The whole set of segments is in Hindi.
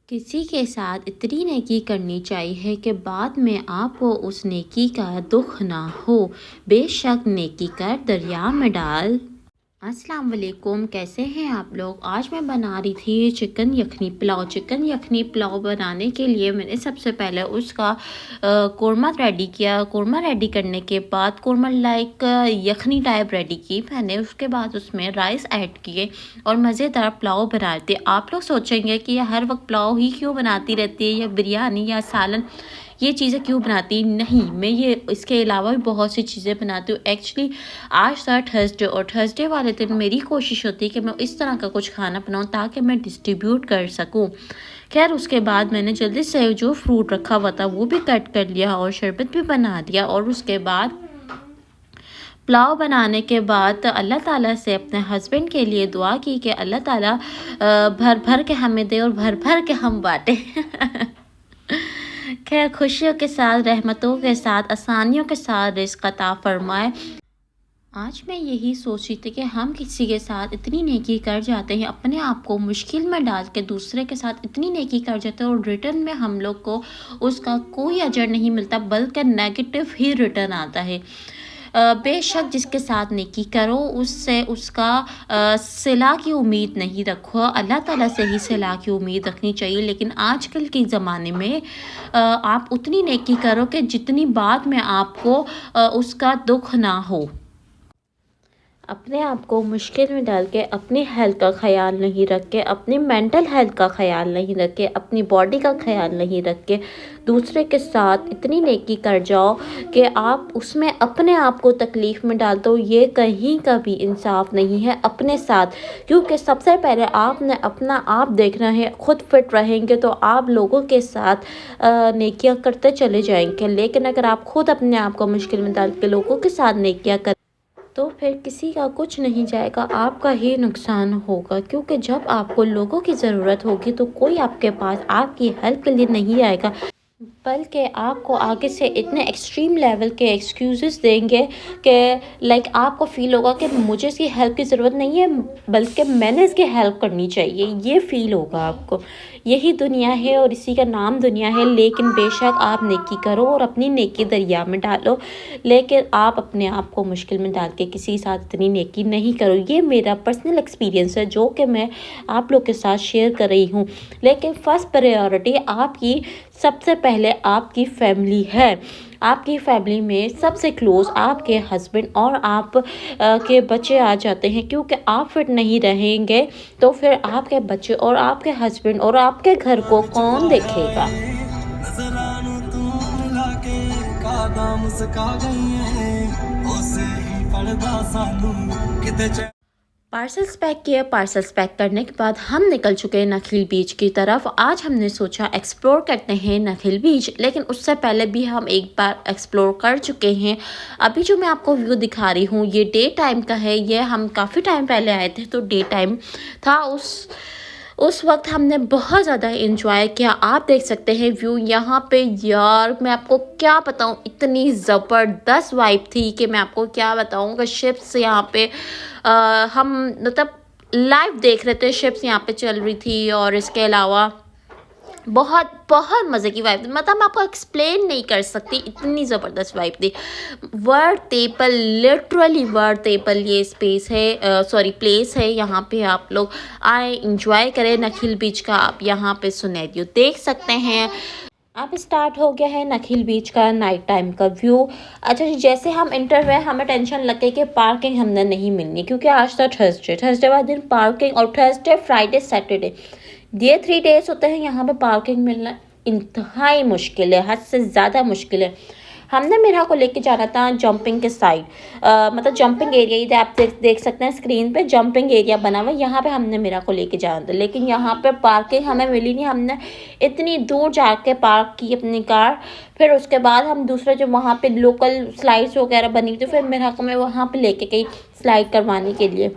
किसी के साथ इतनी नेकी करनी चाहिए कि बाद में आपको उस नेकी का दुख ना हो। बेशक नेकी कर दरिया में डाल। अस्सलाम वालेकुम, कैसे हैं आप लोग। आज मैं बना रही थी चिकन यखनी पुलाव। चिकन यखनी पुलाव बनाने के लिए मैंने सबसे पहले उसका कोरमा रेडी किया। कोरमा रेडी करने के बाद कोरमा लाइक यखनी टाइप रेडी की मैंने। उसके बाद उसमें राइस ऐड किए और मज़ेदार पुलाव बना दी। आप लोग सोचेंगे कि यह हर वक्त पुलाव ही क्यों बनाती रहती है या बिरयानी या सालन, ये चीज़ें क्यों बनाती। नहीं, मैं ये इसके अलावा भी बहुत सी चीज़ें बनाती हूँ। एक्चुअली आज था थर्सडे और थर्सडे वाले दिन मेरी कोशिश होती है कि मैं इस तरह का कुछ खाना बनाऊँ ताकि मैं डिस्ट्रीब्यूट कर सकूँ। खैर उसके बाद मैंने जल्दी से जो फ्रूट रखा हुआ था वो भी कट कर लिया और शरबत भी बना दिया। और उसके बाद पुलाव बनाने के बाद अल्लाह ताला से अपने हस्बैंड के लिए दुआ की कि अल्लाह ताला भर भर के हमें दे और भर भर के हम बाँटें। खैर खुशियों के साथ, रहमतों के साथ, आसानियों के साथ रिज़्क़ अता फरमाए। आज मैं यही सोच रही थी कि हम किसी के साथ इतनी नेकी कर जाते हैं, अपने आप को मुश्किल में डाल के दूसरे के साथ इतनी नेकी कर जाते हैं और रिटर्न में हम लोग को उसका कोई अजर नहीं मिलता बल्कि नेगेटिव ही रिटर्न आता है। बेशक जिसके साथ नेकी करो उससे उसका सिला की उम्मीद नहीं रखो, अल्लाह ताला से ही सिला की उम्मीद रखनी चाहिए। लेकिन आजकल के ज़माने में आप उतनी नेकी करो कि जितनी बाद में आपको उसका दुख ना हो। अपने आप को मुश्किल में डाल के अपनी हेल्थ का ख़याल नहीं रख के, अपनी मेंटल हेल्थ का ख़याल नहीं रख के, अपनी बॉडी का ख़याल नहीं रख के दूसरे के साथ इतनी नेकी कर जाओ कि आप उसमें अपने आप को तकलीफ़ में डाल दो, ये कहीं का भी इंसाफ नहीं है अपने साथ। क्योंकि सबसे पहले आपने अपना आप देखना है। खुद फिट रहेंगे तो आप लोगों के साथ नेकियां करते चले जाएंगे। लेकिन अगर आप खुद अपने आप को मुश्किल में डाल के लोगों के साथ नेकियां कर तो फिर किसी का कुछ नहीं जाएगा, आपका ही नुकसान होगा। क्योंकि जब आपको लोगों की ज़रूरत होगी तो कोई आपके पास आपकी हेल्प के लिए नहीं आएगा, बल्कि आपको आगे से इतने एक्सट्रीम लेवल के एक्सक्यूज़ेस देंगे कि लाइक आपको फ़ील होगा कि मुझे इसकी हेल्प की ज़रूरत नहीं है बल्कि मैंने इसकी हेल्प करनी चाहिए, ये फ़ील होगा आपको। यही दुनिया है और इसी का नाम दुनिया है। लेकिन बेशक आप नेकी करो और अपनी नेकी दरिया में डालो, लेकिन आप अपने आप को मुश्किल में डाल के किसी के साथ इतनी नेकी नहीं करो। ये मेरा पर्सनल एक्सपीरियंस है जो कि मैं आप लोग के साथ शेयर कर रही हूँ। लेकिन फ़र्स्ट प्रायोरिटी आपकी सबसे पहले आपकी फैमिली है। आपकी फैमिली में सबसे क्लोज़ आपके हस्बैंड और आप के बच्चे आ जाते हैं। क्योंकि आप फिट नहीं रहेंगे तो फिर आपके बच्चे और आपके हस्बैंड और आपके घर को कौन देखेगा। पार्सल्स पैक किए। पार्सल्स पैक करने के बाद हम निकल चुके हैं नखील बीच की तरफ। आज हमने सोचा एक्सप्लोर करते हैं नखील बीच, लेकिन उससे पहले भी हम एक बार एक्सप्लोर कर चुके हैं। अभी जो मैं आपको व्यू दिखा रही हूँ ये डे टाइम का है। ये हम काफ़ी टाइम पहले आए थे तो डे टाइम था। उस वक्त हमने बहुत ज़्यादा इंजॉय किया। आप देख सकते हैं व्यू यहाँ पे। यार मैं आपको क्या बताऊँ, इतनी ज़बरदस्त वाइब थी कि मैं आपको क्या बताऊँ कि शिप्स यहाँ पे हम मतलब लाइव देख रहे थे। शिप्स यहाँ पे चल रही थी और इसके अलावा बहुत बहुत मज़े की वाइब थी। मतलब मैं आपको एक्सप्लेन नहीं कर सकती, इतनी ज़बरदस्त वाइब थी। वर्तेबल, लिटरली वर्तेबल ये स्पेस है, सॉरी प्लेस है। यहाँ पे आप लोग आए, इंजॉय करें। नखील बीच का आप यहाँ पे सिनेरियो देख सकते हैं। अब स्टार्ट हो गया है नखील बीच का नाइट टाइम का व्यू। अच्छा जी, जैसे हम इंटर हुए हमें टेंशन लग गई कि पार्किंग हमने नहीं मिलनी, क्योंकि आज था थर्सडे वाले दिन पार्किंग, और थर्सडे फ्राइडे सैटरडे ये 3 डेज होते हैं। यहाँ पे पार्किंग मिलना इंतहाई मुश्किल है, हद से ज़्यादा मुश्किल है। हमने मेरा को लेके जाना था जंपिंग के साइड, मतलब जंपिंग एरिया, ये आप देख सकते हैं स्क्रीन पे जंपिंग एरिया बना हुआ है। यहाँ पे हमने मेरा को लेके जाना था, लेकिन यहाँ पे पार्किंग हमें मिली नहीं। हमने इतनी दूर जाके पार्क की अपनी कार। फिर उसके बाद हम दूसरे जो वहाँ पे लोकल स्लाइड्स वगैरह बनी थी, फिर मेरा को मैं वहाँ पे लेके गई स्लाइड करवाने के लिए।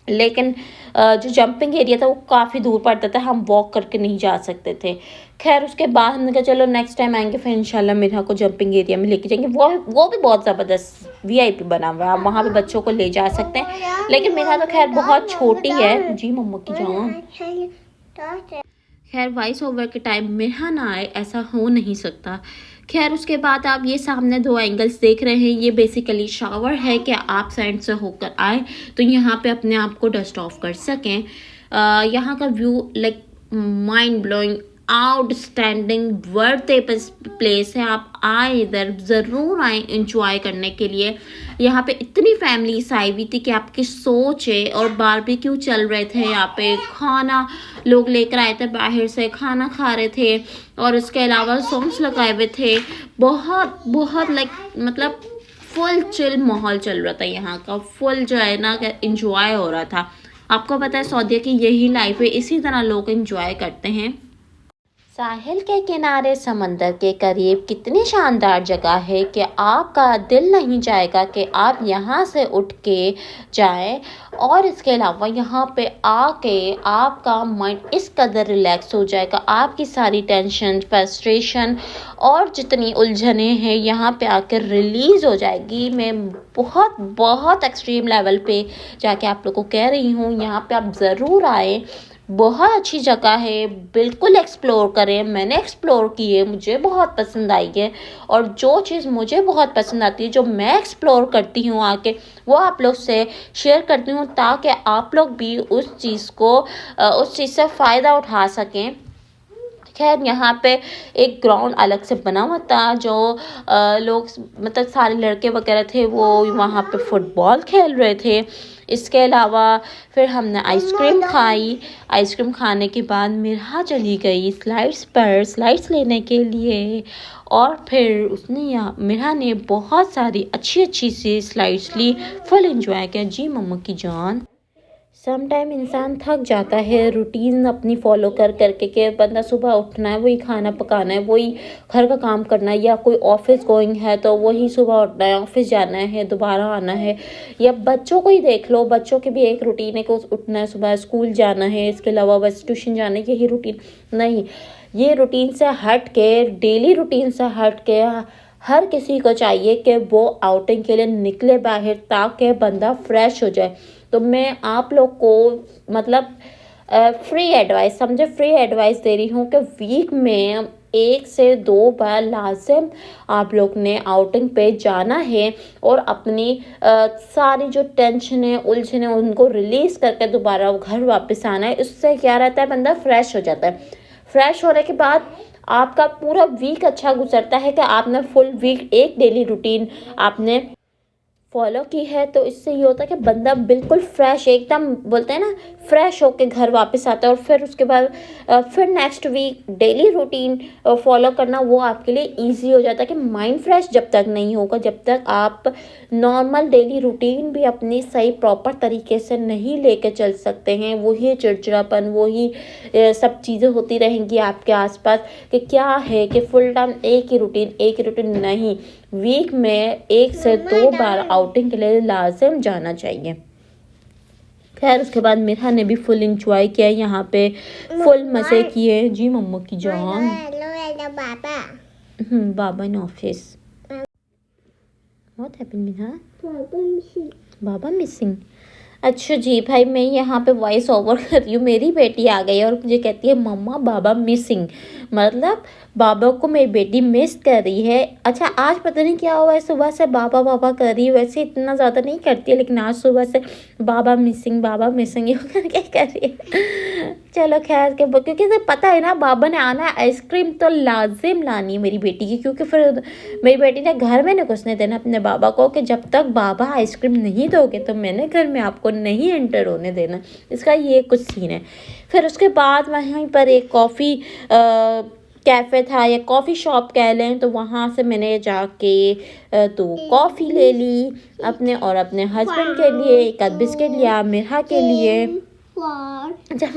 लेकिन जो जंपिंग एरिया था वो काफ़ी दूर पड़ता था, हम वॉक करके नहीं जा सकते थे। खैर उसके बाद हमने कहा चलो नेक्स्ट टाइम आएंगे फिर इंशाल्लाह मेरा को जंपिंग एरिया में लेके जाएंगे। वो भी बहुत ज़बरदस्त VIP बना हुआ है, आप वहाँ पे बच्चों को ले जा सकते हैं। लेकिन मेरा तो खैर बहुत छोटी है जी, मम्मा की जान। खैर वॉइस ओवर के टाइम मिरहा ना आए, ऐसा हो नहीं सकता। खैर उसके बाद आप ये सामने 2 एंगल्स देख रहे हैं, ये बेसिकली शावर है कि आप साइड से होकर आए तो यहाँ पे अपने आप को डस्ट ऑफ कर सकें। यहाँ का view like mind blowing, outstanding, worth place है। आप आए इधर, ज़रूर आए इंजॉय करने के लिए। यहाँ पे इतनी फैमिलीज आई हुई थी कि आपकी सोच है। और बारबेक्यू चल रहे थे यहाँ पे, खाना लोग लेकर आए थे बाहर से, खाना खा रहे थे और इसके अलावा सॉन्ग्स लगाए हुए थे। बहुत बहुत लाइक मतलब फुल चिल माहौल चल रहा था यहाँ का, फुल जो है ना इंजॉय हो रहा था। आपको पता है सऊदीया की यही लाइफ है, इसी तरह लोग इंजॉय करते हैं। साहिल के किनारे समंदर के करीब कितनी शानदार जगह है कि आपका दिल नहीं चाहेगा कि आप यहाँ से उठ के जाएं। और इसके अलावा यहाँ पे आके आपका माइंड इस कदर रिलैक्स हो जाएगा, आपकी सारी टेंशन, फ्रस्ट्रेशन और जितनी उलझने हैं यहाँ पे आकर रिलीज़ हो जाएगी। मैं बहुत बहुत एक्सट्रीम लेवल पे जाके आप लोगों को कह रही हूँ, यहाँ पे आप ज़रूर आए। बहुत अच्छी जगह है, बिल्कुल एक्सप्लोर करें। मैंने एक्सप्लोर की है, मुझे बहुत पसंद आई है। और जो चीज़ मुझे बहुत पसंद आती है, जो मैं एक्सप्लोर करती हूँ आके, वो आप लोग से शेयर करती हूँ ताकि आप लोग भी उस चीज़ से फ़ायदा उठा सकें। खैर यहाँ पे एक ग्राउंड अलग से बना हुआ था, जो लोग मतलब सारे लड़के वगैरह थे वो वहाँ पे फुटबॉल खेल रहे थे। इसके अलावा फिर हमने आइसक्रीम खाई। आइसक्रीम खाने के बाद मिरहा चली गई स्लाइड्स लेने के लिए। और फिर मिरहा ने बहुत सारी अच्छी अच्छी सी स्लाइड्स ली, फुल एंजॉय किया। जी मम्मा की जान। सम टाइम इंसान थक जाता है रूटीन अपनी फॉलो कर करके कि बंदा सुबह उठना है, वही खाना पकाना है, वही घर का काम करना है, या कोई ऑफिस गोइंग है तो वही सुबह उठना है, ऑफिस जाना है, दोबारा आना है। या बच्चों को ही देख लो, बच्चों की भी एक रूटीन है कि उठना है, सुबह स्कूल जाना है, इसके अलावा बस ट्यूशन जाना है, यही रूटीन नहीं। ये रूटीन से हट के, डेली रूटीन से हट के हर किसी को चाहिए कि वो आउटिंग के लिए निकले बाहर ताकि बंदा फ्रेश हो जाए। तो मैं आप लोग को मतलब फ्री एडवाइस दे रही हूँ कि वीक में 1 से 2 बार लाजिम आप लोग ने आउटिंग पे जाना है और अपनी सारी जो टेंशन है, उलझन है, उनको रिलीज़ करके दोबारा घर वापस आना है। इससे क्या रहता है, बंदा फ्रेश हो जाता है। फ्रेश होने के बाद आपका पूरा वीक अच्छा गुजरता है कि आपने फुल वीक एक डेली रूटीन आपने फॉलो की है। तो इससे ये होता है कि बंदा बिल्कुल फ्रेश, एकदम बोलते हैं ना, फ्रेश होके घर वापस आता है। और फिर उसके बाद फिर next week daily routine follow करना वो आपके लिए इजी हो जाता है। कि माइंड फ्रेश जब तक नहीं होगा, जब तक आप नॉर्मल डेली रूटीन भी अपनी सही प्रॉपर तरीके से नहीं लेके चल सकते हैं, वही चिड़चिड़ापन, वही सब चीज़ें होती रहेंगी आपके आसपास कि क्या है कि फुल टाइम एक ही रूटीन नहीं। वीक में 1 से 2 बार आउटिंग के लिए लाजिम जाना चाहिए। खैर उसके बाद मिरहा ने भी फुल इंजॉय किया, यहाँ पे फुल मज़े किए। जी मम्मा की जान। बाबा in office. What happened Mirha? बाबा मिसिंग। अच्छा जी भाई, मैं यहाँ पे वॉइस ओवर कर रही हूँ। मेरी बेटी आ गई और मुझे कहती है मम्मा बाबा मिसिंग, मतलब बाबा को मेरी बेटी मिस कर रही है। अच्छा आज पता नहीं क्या हुआ है, सुबह से बाबा बाबा कर रही है। वैसे इतना ज़्यादा नहीं करती है, लेकिन आज सुबह से बाबा मिसिंग ये करके कर रही है। चलो खैर के, क्योंकि इसे पता है ना बाबा ने आना है, आइसक्रीम तो लाजिम लानी है मेरी बेटी की। क्योंकि फिर मेरी बेटी ने घर में नहीं घुसने देना अपने बाबा को कि जब तक बाबा आइसक्रीम नहीं दोगे तो मैंने घर में आपको नहीं एंटर होने देना। इसका ये कुछ सीन है। फिर उसके बाद वहीं पर एक कॉफ़ी कैफ़े था या कॉफ़ी शॉप कह लें, तो वहाँ से मैंने जाके 2 कॉफ़ी ले ली अपने और अपने हस्बैंड के लिए, 1 बिस्किट लिया मिरहा के लिए। जब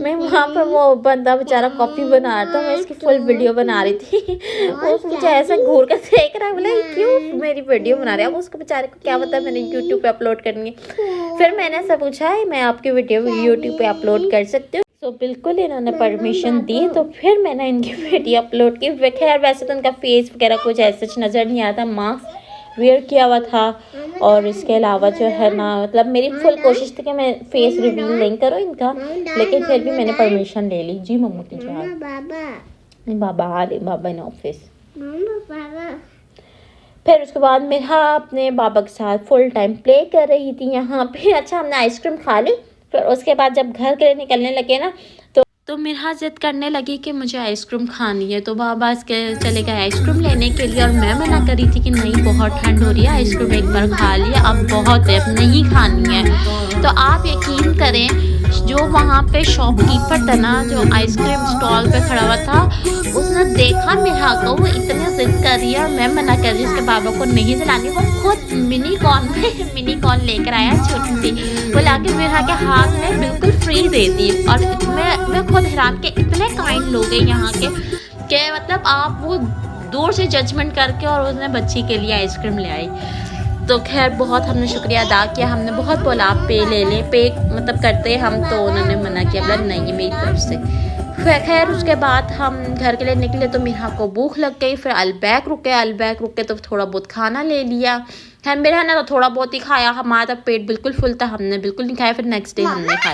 मैं वहाँ पर वो बंदा बेचारा कॉफ़ी बना रहा था, मैं इसकी फुल वीडियो बना रही थी। वो मुझे ऐसा घूर कर देख रहा है, बोला क्यों मेरी वीडियो बना रहा है। अब उसको बेचारे को क्या पता मैंने यूट्यूब पे अपलोड करनी है। फिर मैंने ऐसा पूछा है मैं आपकी वीडियो यूट्यूब पे अपलोड कर सकती हूँ? तो बिल्कुल इन्होंने परमिशन दी, तो फिर मैंने इनकी वीडियो अपलोड की। खैर वैसे तो उनका फेस वगैरह कुछ ऐसा नज़र नहीं आता, मास्क वेयर किया हुआ था। और इसके अलावा जो है ना, मतलब मेरी फुल कोशिश थी कि मैं फेस रिवील नहीं करूँ इनका, लेकिन फिर भी मैंने परमिशन ले ली। जी मम्मू की जान, बाबा आ रहे, बाबा इन ऑफिस। फिर उसके बाद मेरा अपने बाबा के साथ फुल टाइम प्ले कर रही थी यहाँ पे। अच्छा, हमने आइसक्रीम खा ली। फिर उसके बाद जब घर के लिए निकलने लगे ना, तो मेरा जिद करने लगी कि मुझे आइसक्रीम खानी है। तो बाबा इसके चले गए आइसक्रीम लेने के लिए, और मैं मना कर रही थी कि नहीं, बहुत ठंड हो रही है, आइसक्रीम एक बार खा लिया, अब बहुत है, अब नहीं खानी है। तो आप यकीन करें, जो वहाँ पे शॉपकीपर था ना, जो आइसक्रीम स्टॉल पे खड़ा हुआ था, उसने देखा मेरा को, वो इतने जिद कर रही है और मैं मना कर रही हूँ उसके बाबा को नहीं दिलानी। वो खुद मिनी कॉर्न लेकर आया छोटी सी, वो लाके मेरा के हाथ में बिल्कुल फ्री दे दी। और मैं खुद हैरान के इतने काइंड लोग हैं यहाँ के मतलब आप वो दूर से जजमेंट करके और उसने बच्ची के लिए आइसक्रीम ले आई। तो खैर बहुत हमने शुक्रिया अदा किया, हमने बहुत बोला आप पे ले लें, पे मतलब करते हम, तो उन्होंने मना किया, बोला नहीं मेरी तरफ से। खैर उसके बाद हम घर के लिए निकले तो मीरा को भूख लग गई। फिर अलबैक रुके तो थोड़ा बहुत खाना ले लिया। खैर मेरा ना तो थोड़ा बहुत ही खाया, हमारा पेट बिल्कुल फुल था, हमने बिल्कुल नहीं खाया। फिर नेक्स्ट डे हमने खाया।